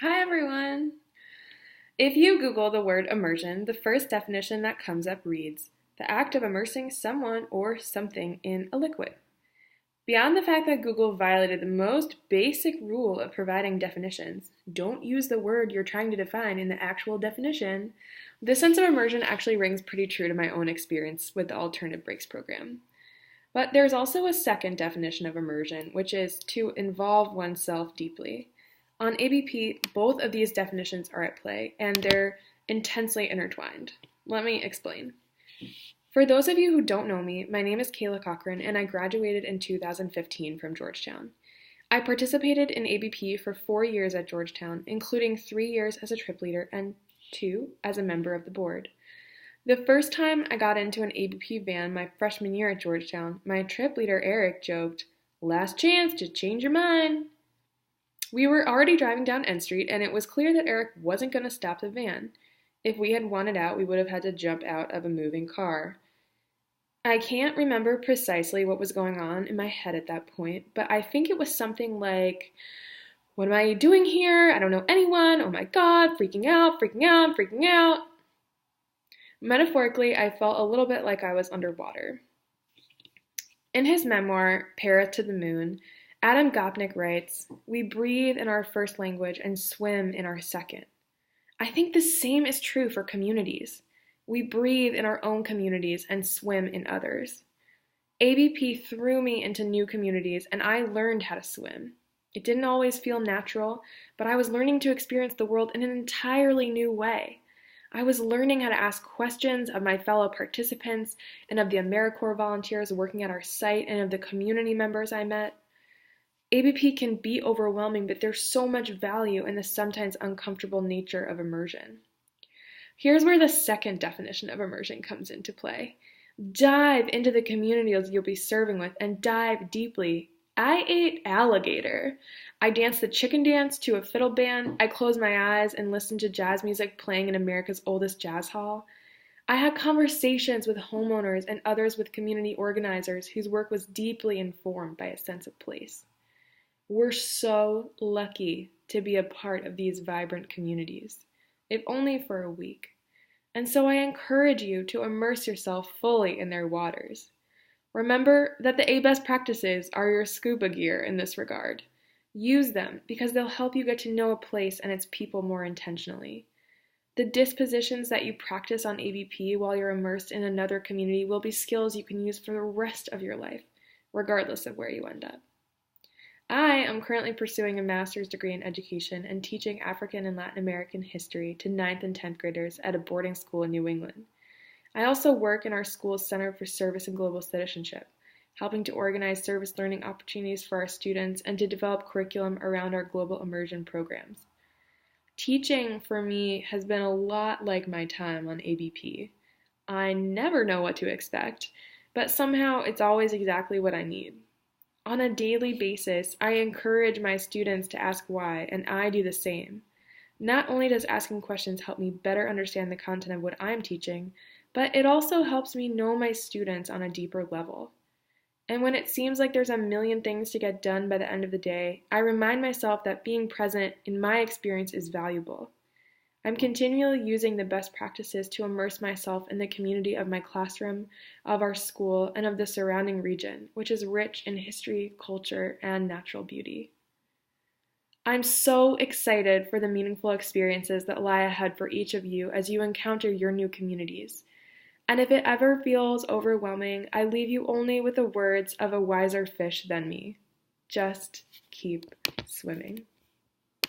Hi everyone! If you Google the word immersion, the first definition that comes up reads, the act of immersing someone or something in a liquid. Beyond the fact that Google violated the most basic rule of providing definitions, don't use the word you're trying to define in the actual definition, the sense of immersion actually rings pretty true to my own experience with the Alternative Breaks program. But there's also a second definition of immersion, which is to involve oneself deeply. On ABP, both of these definitions are at play, and they're intensely intertwined. Let me explain. For those of you who don't know me, my name is Kayla Corcoran, and I graduated in 2015 from Georgetown. I participated in ABP for 4 years at Georgetown, including 3 years as a trip leader and 2 as a member of the board. The first time I got into an ABP van my freshman year at Georgetown, my trip leader Eric joked, "Last chance to change your mind." We were already driving down N Street, and it was clear that Eric wasn't going to stop the van. If we had wanted out, we would have had to jump out of a moving car. I can't remember precisely what was going on in my head at that point, but I think it was something like, "What am I doing here? I don't know anyone. Oh my God, freaking out, freaking out, freaking out." Metaphorically, I felt a little bit like I was underwater. In his memoir, Paris to the Moon, Adam Gopnik writes, "We breathe in our first language and swim in our second." I think the same is true for communities. We breathe in our own communities and swim in others. ABP threw me into new communities, and I learned how to swim. It didn't always feel natural, but I was learning to experience the world in an entirely new way. I was learning how to ask questions of my fellow participants and of the AmeriCorps volunteers working at our site and of the community members I met. ABP can be overwhelming, but there's so much value in the sometimes uncomfortable nature of immersion. Here's where the second definition of immersion comes into play. Dive into the communities you'll be serving with and dive deeply. I ate alligator. I danced the chicken dance to a fiddle band. I closed my eyes and listened to jazz music playing in America's oldest jazz hall. I had conversations with homeowners and others with community organizers whose work was deeply informed by a sense of place. We're so lucky to be a part of these vibrant communities, if only for a week. And so I encourage you to immerse yourself fully in their waters. Remember that the best practices are your scuba gear in this regard. Use them because they'll help you get to know a place and its people more intentionally. The dispositions that you practice on ABP while you're immersed in another community will be skills you can use for the rest of your life, regardless of where you end up. I am currently pursuing a master's degree in education and teaching African and Latin American history to 9th and 10th graders at a boarding school in New England. I also work in our school's Center for Service and Global Citizenship, helping to organize service learning opportunities for our students and to develop curriculum around our global immersion programs. Teaching for me has been a lot like my time on ABP. I never know what to expect, but somehow it's always exactly what I need. On a daily basis, I encourage my students to ask why, and I do the same. Not only does asking questions help me better understand the content of what I'm teaching, but it also helps me know my students on a deeper level. And when it seems like there's a million things to get done by the end of the day, I remind myself that being present, in my experience, is valuable. I'm continually using the best practices to immerse myself in the community of my classroom, of our school, and of the surrounding region, which is rich in history, culture, and natural beauty. I'm so excited for the meaningful experiences that lie ahead for each of you as you encounter your new communities. And if it ever feels overwhelming, I leave you only with the words of a wiser fish than me. Just keep swimming.